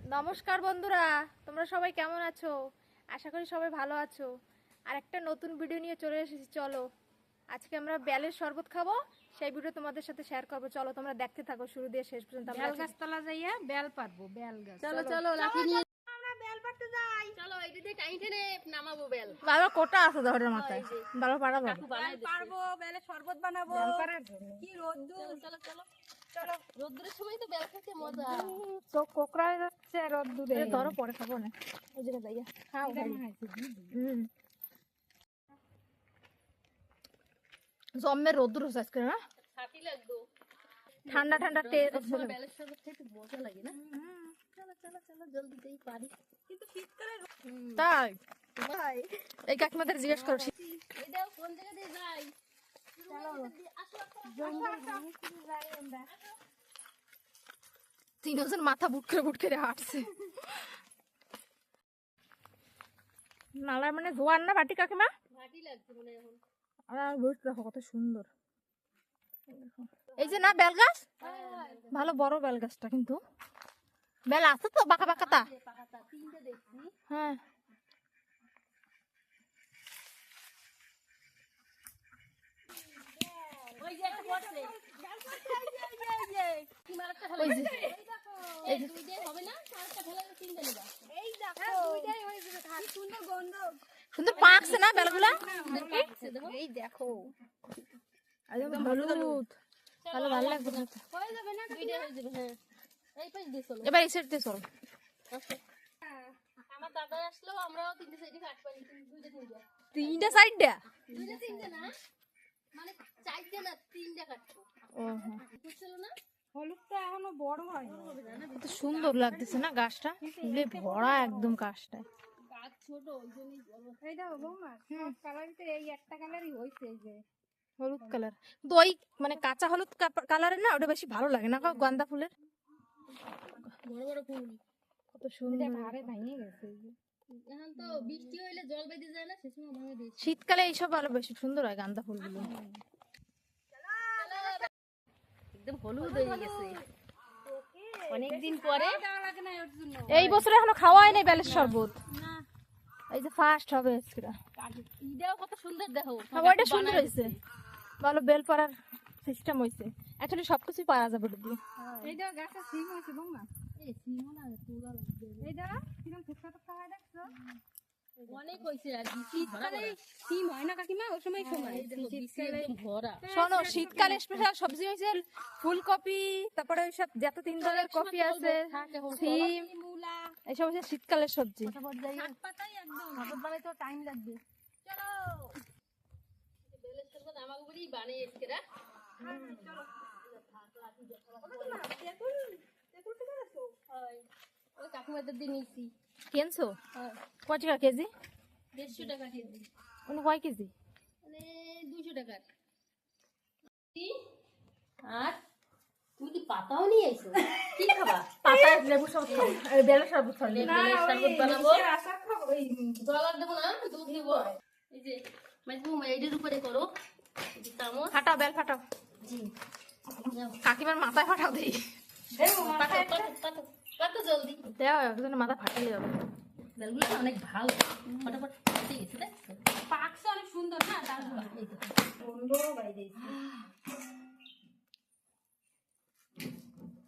নমস্কার বন্ধুরা, তোমরা সবাই কেমন আছো? আশা করি সবাই ভালো আছো। আর একটা নতুন ভিডিও নিয়ে চলে এসেছি। চলো আজকে আমরা বেলের শরবত খাবো, সেই ভিডিও তোমাদের সাথে শেয়ার করবো। চলো তোমরা দেখতে থাকো শুরু দিয়ে শেষ পর্যন্ত। বেল গাছতলা যাইয়া বেল পারবো, বেল গাছ। চলো চলো লাঠি নিয়ে আমরা বেল পারতে যাই। চলো এই দিকে টাইম টেনে নামাবো বেল। বাবা কোটা আছে ধরে মাথায়, বাবা পারাবো। পারবো, বেলের শরবত বানাবো। কি রোদ্দুর! চলো চলো চলো, রোদ্দুরের সময় তো বেল খেতে মজা। তো কোকড়ায় যাচ্ছে রোদ্দুরে। ধরো পরে খাবো না, ওই জায়গা যাইয়া খাও। জম্মের রোদ্দুর হচ্ছে আজকে না, ঠান্ডা ঠান্ডা টেস্ট। বেলের শরবত খেতে মজা লাগে না? চলো চলো চলো জলদি যেই পারি। কিন্তু শীতকালে তাই এই কাকিমাদের জিজ্ঞেস করো এটাও কোন জায়গা দিয়ে যাই? তিনজন মাথা বুট করে হাঁটছে। নালার মানে জোয়ার না বাটি কাকিমা? ভাটি লাগছে মনে এখন। আর বুট দেখো কত সুন্দর। এই যে না বেল গাছ, ভালো বড় বেল গাছটা, কিন্তু বেল আছে তো বাঁকা বাঁকাতা। তিনটে দেখছি। হ্যাঁ ওই যে একটা পড়ছে। ওই যে এই দুইটাই হবে না? চারটা ফেলে তিনটে নিবা। এই দেখো দুইটাই হয়ে যাবে। থাক, সুন্দর গন্ধ। সুন্দর পাকছে না বেলগুলা? এই দেখো একদম হলুদ, ভালো ভালো লাগবে। হয়ে যাবে না? দুইটাই হয়ে যাবে। হ্যাঁ, এই পাশ দিয়ে চলো। এবার এই সাইড দিয়ে চল। আমার দাদা আসলো, আমরাও তিনটে সাইডে কাটবো। দুইটা তিনটে। তিনটা সাইড দেয়া? দুইটা তিনটে না, মানে চারটে না, তিনটা কাটবো। ওহো, বুঝছো না? হলুদটা এখনো বড় হয় না। কত সুন্দর লাগতেছে না গাছটা, ফুলে ভরা একদম গাছটায়। গাছ ছোট, ওই জন্যই বড়। এই দেখো বৌমা, সব কালারই তো এই একটা কালারই হইছে। এই যে হলুদ কালার, তো ওই মানে কাঁচা হলুদ কালারের না, ওটা বেশি ভালো লাগে না গাঁদা ফুলের। বড় বড় ফুল কত সুন্দর। ভারে ভেঙে গেছে। এখন তো বৃষ্টি হইলে জল বেঁধে যায় না, সেসময় ভাঙে দিয়েছে। শীতকালে এইসব আরো বেশি সুন্দর হয় গাঁদা ফুলগুলো। একদম হলুদ হয়ে গেছে অনেকদিন পরে। এই বছর এখনো খাওয়া হয় নাই বেলের শরবত, এই যে ফার্স্ট হবে আজকে। ইটাও কত সুন্দর দেখো। খাবারটা সুন্দর হয়েছে, ভালো বেল পাড়ার সিস্টেম হয়েছে। অ্যাকচুয়ালি সবকিছুই পারা যাবে দিয়ে। এই দাও গাছে সিম আছে বৌমা। এই সিমও না, তুলা লাগবে। এই দাও কিরকম ফুটকা টুকটা হয় দেখছো? অনেক হইছে আর কি। শীতকালে সিম হয় না কাকিমা, ওই সময় সময় শীতকালে ভরা। শোনো, শীতকালে স্পেশাল সবজি হয়েছে ফুলকপি, তারপরে ওইসব যত তিন ধরনের কপি আছে, সিম, মূলা, এইসব হচ্ছে শীতকালের সবজি। শাক পাতাই একদম শরবত বানাইতে টাইম লাগবে। চলো বেলের শরবত আমাকে বলি বানিয়েছে রা। চলো ওই কাকিমাদের দিয়ে নিয়েছি। কেনছো কয় টাকা কেজি? 150 টাকা কেজি। মানে কয় কেজি? মানে 200 টাকা। আর তুমি কি পাতাও নিয়ে আইছো? কি খাবা? পাতা লেবু শরবত খাবো, এই বেলের শরবত খাবো। বেলের শরবত বানাবো। জল আর দেবো না, দুধ দিব। এই যে মাইজবু এইটার উপরে করো। এই যে চামচ ফাটাও বেল ফাটাও। জি কাকিমার মাথায় ফাটাও দেই। কত জলদি দেও, একজনের মাথা ফাটালে হবে। বেলগুলো অনেক ভালো, ফটাফট ফুটে গেছে। দেখ পাকছে অনেক সুন্দর না, ডালগুলো এই তো সুন্দর বাইরে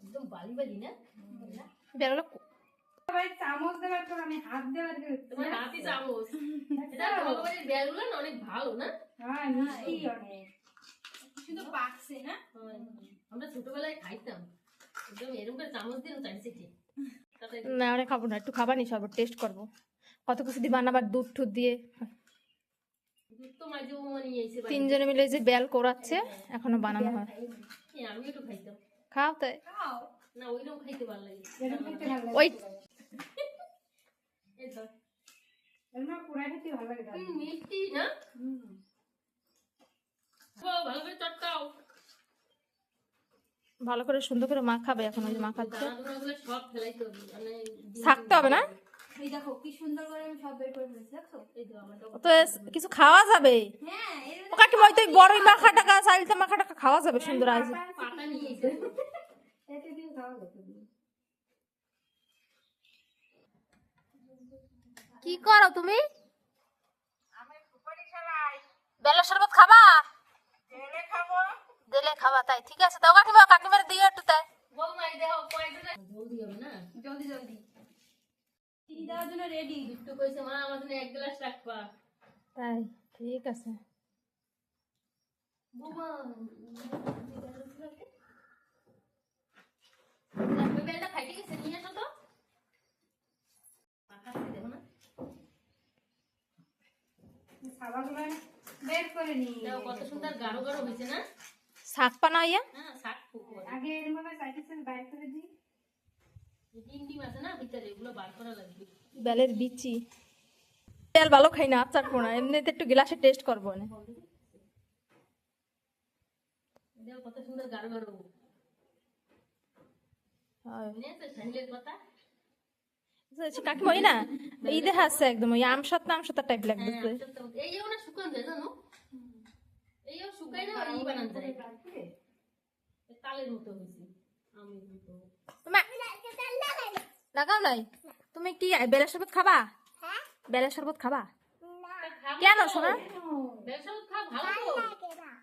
একদম বালি বালি না বেলগুলো ভাই। চামচ দেওয়ার পর আমি হাত দেওয়ার তোমার হাতই চামচ। এটা বলবাড়ির বেলগুলো না অনেক ভালো না? হ্যাঁ, মিষ্টি অনেক, শুধু পাকছে না। আমরা ছোটবেলায় খাইতাম একদম এরকম করে চামচ দিয়ে চাইছে কি। না অনেক খাবো না, একটু খাবার নি শরবত টেস্ট করবো। কত কিছু দিয়ে বানাবার, দুধ টুধ দিয়ে। তিনজনে মিলে যে বেল কোরাচ্ছে, এখনো বানানো হয়। আমি একটু খাইতাম। খাও তাই না, ওইরকম খাইতে ভালো লাগে। ওই মিষ্টি না, ভালো করে চটকাও। ভালো করে সুন্দর করে মাখাবে। এখন ওই যে মাখাচ্ছে, সব ফেলাইতে হবে, মানে থাকতে হবে না। এই দেখো কি সুন্দর করে আমি সব বের করে ফেলেছি, দেখছো? এই তো আমার তো কিছু খাওয়া যাবে। হ্যাঁ, ও কাকিমা ওই তো বড়ই মাখা টাকা, চাইলতে মাখা টাকা খাওয়া যাবে সুন্দর আছে। পাতা নিয়ে এসে এতে দিয়ে খাওয়া যাবে। কি করো তুমি? বেলের শরবত খাবা? দিলে খাবা, তাই ঠিক আছে। দাও কাকিমা, কাকিমার দিও একটু তাই। জলদি হবে না, জলদি জলদি চিনি দেওয়ার জন্য রেডি। একটু কইছে মা আমার জন্য 1 গ্লাস রাখবা। তাই ঠিক আছে। বুমা বেলটা খাইতে গেছে, নিয়ে আসো তো। মাখাতে দেখো না, খাবারগুলো বের করে নি। দেখো কত সুন্দর গাঢ় গাঢ় হয়েছে না। শাক পানা ইয়া হ্যাঁ, শাক ফুকো আগে এর মধ্যে চাইতেছে বাইর করে দিই। ডিম ডিম আছে না ভিতরে, এগুলো বার করা লাগবে। বেলের বিচি। তেল ভালো খাই না, আচার পোনা এমনিতে একটু গ্লাসে টেস্ট করবো না। দেখো কত সুন্দর গাঢ় গাঢ়। মনে আছে সাহিলের কথা? কাকিমা ওই না এই দেখা আছে একদম ওই আমসত্তা টাইপ লাগতেছে। এই যে ওনা শুকান যায় জানো, এইও শুকাই না আর এই বানান যায় তালের মতো হয়েছে, আমের মতো। তোমার লাগাও নাই? তুমি কি বেলের শরবত খাবা? বেলের শরবত খাবা? কেন শোনা? ব্যবসা খা ভালো তো,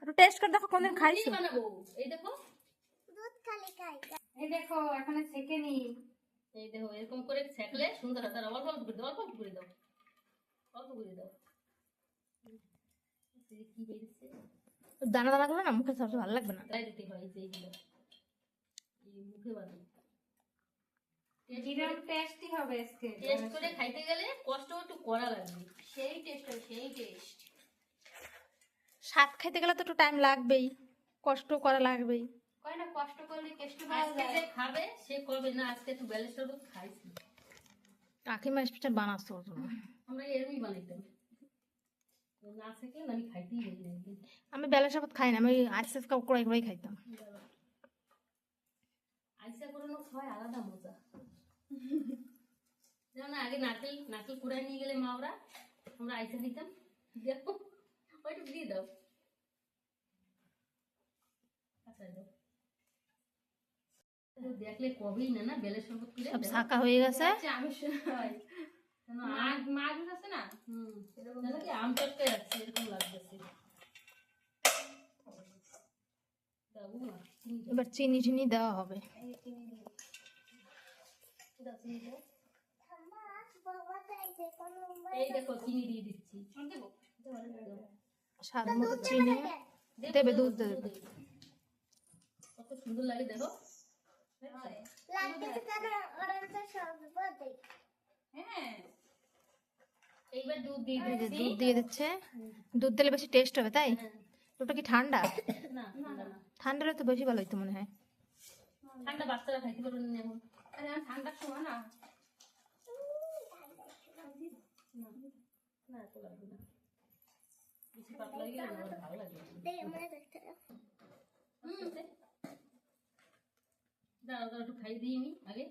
একটু টেস্ট করে দেখো কোনদিন খাইছো। কি বানাবো? এই দেখো, এই দেখো এখন ছেঁকে নি। এই দেখো এরকম করে ছেঁকলে সুন্দর হয়। তার অল্প অল্প করে দাও, অল্প অল্প করে দাও, অল্প করে দাও। কি বেরিয়েছে দানা দানা গুলো না মুখে সবচেয়ে ভালো লাগবে না। তাই দিতে হয় যে এইগুলো এই মুখে বাঁধো। কিরম টেস্টি হবে আজকে। টেস্ট করে খাইতে গেলে কষ্ট একটু করা লাগবে, সেই টেস্ট হয়, সেই টেস্ট। স্বাদ খাইতে গেলে তো একটু টাইম লাগবেই, কষ্ট করা লাগবেই। কয় না কষ্ট করলে কেষ্ট পাওয়া আজকে যায়। যে খাবে সে করবে না, আজকে একটু বেলের শরবত খাইছি। কাকিমা স্পেশাল বানাচ্ছো তুমি। আমরা এরমই বানাইতাম, না থাকলে আমি খাইতেই পারি না একদিন। আমি বেলের শরবত খাই না, আমি আইসেস কড়াই কড়াই খাইতাম। আইসা করানো খাওয়াই আলাদা মজা। যেমন আগে নারকেল নারকেল কুড়ায় নিয়ে গেলে মা ওরা, আমরা আইসা দিতাম। দেখো ওইটুকু দিয়ে দাও, আচ্ছা দাও। দেখলে কবেই না না বেলের শরবত করে সব শাকা হয়ে গেছে। আমি শুনাই কেন মাছ আছে না। এরকম কি আম চটকে যাচ্ছে এরকম লাগতেছে। দাও না চিনি দাও, এবার চিনি টিনি দেওয়া হবে। দাও চিনি দাও। এই দেখো চিনি দিয়ে দিচ্ছি। দেবো স্বাদ মতো চিনি দেবে, দুধ দেবে। কত সুন্দর লাগে দেখো। হ্যাঁ এইবার দুধ দিয়ে এই যে দিচ্ছি। দুধ দিয়ে দিচ্ছে, দুধ দিলে বেশি টেস্ট হবে তাই। ওটা কি ঠান্ডা? না ঠান্ডা না, ঠান্ডা হলে তো বেশি ভালো হইতো মনে হয়। ঠান্ডা বাচ্চারা খাইতে পারবে না এখন। আরে আমি ঠান্ডার সময় না না এত লাগবে না, বেশি পাতলা হয়ে গেলে আমার ভালো লাগে না। দাঁড়াও দাঁড়াও একটু খাই দিই আমি আগে।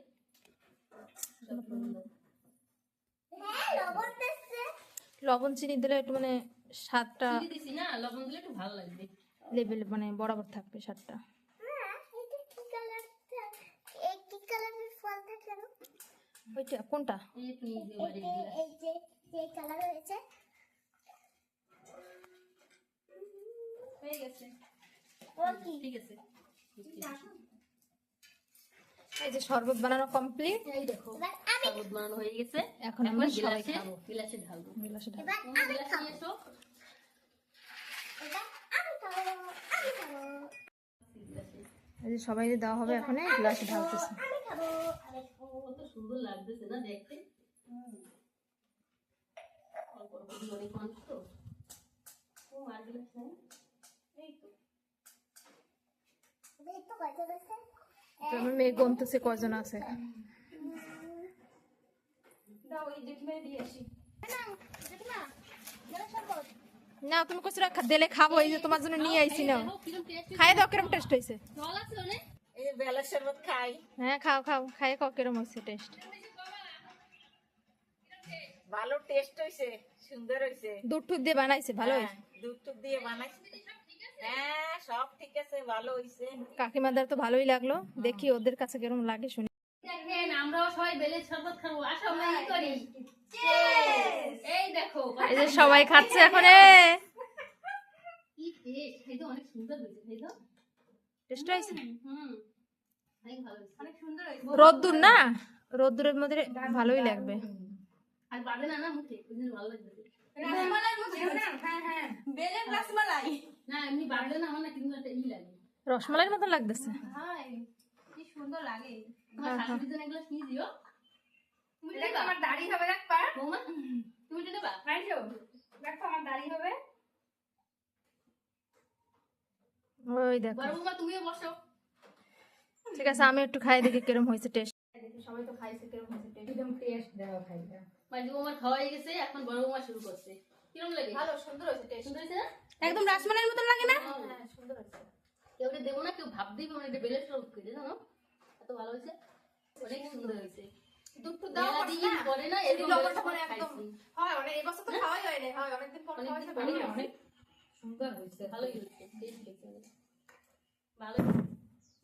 লবণ চিনি দিলে একটু মানে স্বাদটা চিনি দিছি না, লবণ দিলে একটু ভালো লাগবে। লেভেল মানে বরাবর থাকবে স্বাদটা। ওইটা কোনটা? এই একটু নিয়ে দিয়ে বাড়ি দিলাম। হয়ে গেছে। ঠিক আছে, এই যে শরবত বানানো কমপ্লিট। এই দেখো শরবত বানানো হয়ে গেছে। এখন আমরা সবাই গ্লাসে খাবো। গ্লাসে ঢালবো। গ্লাসে ঢালো। গ্লাসে নিয়ে এসো। এই যে সবাই দেওয়া হবে, এখন গ্লাসে ঢালতেছে। কত সুন্দর লাগতেছে না দেখতে। অল্প অল্প দিয়ে অনেক মানুষ তো। ও আর গ্লাস নাই, এই তো আমার মেয়ে গমতেছে কজন আছে। দাও এই জেঠিমাই দিয়ে আসি। না তুমি কইছো দিলে খাবো, এই যে তোমার জন্য নিয়ে আইছি না। দেখো কিরম টেস্ট। খাই দাও, কিরম টেস্ট হয়েছে? জল আছে অনেক। এই যে বেলার শরবত খাই। হ্যাঁ খাও খাও, খাই খাও কিরম হয়েছে টেস্ট। ভালো টেস্ট হইছে, সুন্দর হইছে। দুধ টুধ দিয়ে বানাইছে, ভালো হয়েছে। দুধ টুধ দিয়ে বানাইছে। হ্যাঁ সব ঠিক আছে, ভালো হইছে। কাকিমাদের তো ভালোই লাগলো, দেখি ওদের কাছে কিরম লাগে শুনি। দেখেন আমরাও সবাই বেলের শরবত খাবো, আসো আমরা ই করি। এই দেখো এই যে সবাই খাচ্ছে এখন। কি টেস্ট, খেতে অনেক সুন্দর হয়েছে, খেতে টেস্ট হয়েছে? অনেক ভালো হয়েছে, অনেক সুন্দর হয়েছে। রোদ্দুর না, রোদ্দুরের মধ্যে ভালোই লাগবে। আর বাদে না না মুখে ওই জন্য ভালো লাগবে। রসমালাই মতো না? হ্যাঁ হ্যাঁ, বেলের রসমালাই। না এমনি বাদলে না আমার না কিন্তু একটা ই লাগে। রসমালাইয়ের মতো লাগতেছে। হ্যাঁ, কি সুন্দর লাগে। তোমার শাশুড়ির জন্য এগুলো নিয়ে দিও। তুমি এটা নেবা আমার দাড়ি হবে রাখবা। বৌমা, তুমি এটা নেবা? পাইছো? দেখো আমার দাড়ি হবে। ওই দেখো। বড় বৌমা তুমিও বসো। ঠিক আছে, আমি একটু খাই দেখি কিরম হয়েছে টেস্ট। সবাই তো খাইছে, কেরম হয়েছে? একদম টেস্ট দেওয়া খাইছে। মাঝি বৌমার খাওয়া হয়ে গেছে, এখন বড় বৌমা শুরু করছে। কিরম লাগে? ভালো, সুন্দর হয়েছে টেস্ট। সুন্দর হয়েছে না? একদম রসমালাইয়ের মতো লাগে না? হ্যাঁ সুন্দর হয়েছে। কেউ এটা দেবো না, কেউ ভাবতেই পারবে না এটা বেলের শরবত করে, জানো? এত ভালো হয়েছে, অনেক সুন্দর হয়েছে। দুধ তো দাও মেলা দিন পরে না এরকম বেলের শরবত খাইছি। হয়, অনেক এবছর তো খাওয়াই হয় না। হয়, অনেকদিন পর খাওয়াইছে, ভালোই হয়েছে। সুন্দর হয়েছে। ভালোই হয়েছে, টেস্ট হয়েছে অনেক। ভালো।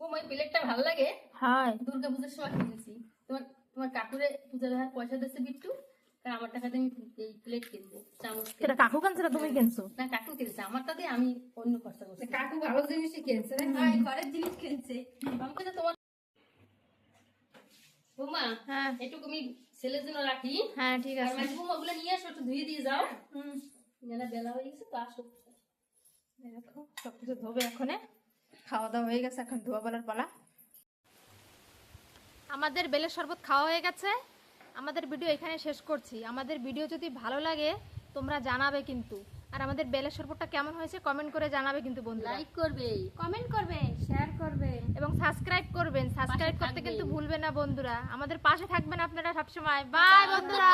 বৌমা এই প্লেটটা ভালো লাগে। হাই, দুর্গা পূজার সময় কিনেছি। তোমার তোমার কাকুরে পূজা দেওয়ার পয়সা দিচ্ছে বিট্টু, কারণ আমার টাকাতে আমি এই প্লেট কিনবো, চামচ কিনবো। এটা কাকু কানছে না তুমি কিনছো? না কাকু কিনেছে, আমারটা দিয়ে আমি অন্য খরচা করছি। কাকু ভালো জিনিসই কিনছে না? হয়, ঘরের জিনিস কিনছে। আমাকে তো তোমার বৌমা হ্যাঁ এটুকু আমি ছেলের জন্য রাখি। হ্যাঁ, ঠিক আর আছে। মাঝি বৌমা ওগুলো নিয়ে আসো, একটু ধুয়ে দিয়ে যাও। মেলা বেলা হয়ে গেছে তো আসো। দেখো সবকিছু ধোবে এখন। খাওয়া দাওয়া হয়ে গেছে, এখন ধোয়া বলার পালা। আমাদের বেলের শরবত খাওয়া হয়ে গেছে। আমাদের ভিডিও এখানে শেষ করছি। আমাদের ভিডিও যদি ভালো লাগে তোমরা জানাবে কিন্তু। আর আমাদের বেলের শরবতটা কেমন হয়েছে কমেন্ট করে জানাবে কিন্তু বন্ধুরা। লাইক করবে, কমেন্ট করবেন, শেয়ার করবেন এবং সাবস্ক্রাইব করবেন। সাবস্ক্রাইব করতে থাকবেন। কিন্তু ভুলবেন না বন্ধুরা। আমাদের পাশে থাকবেন আপনারা সবসময়। বাই বন্ধুরা।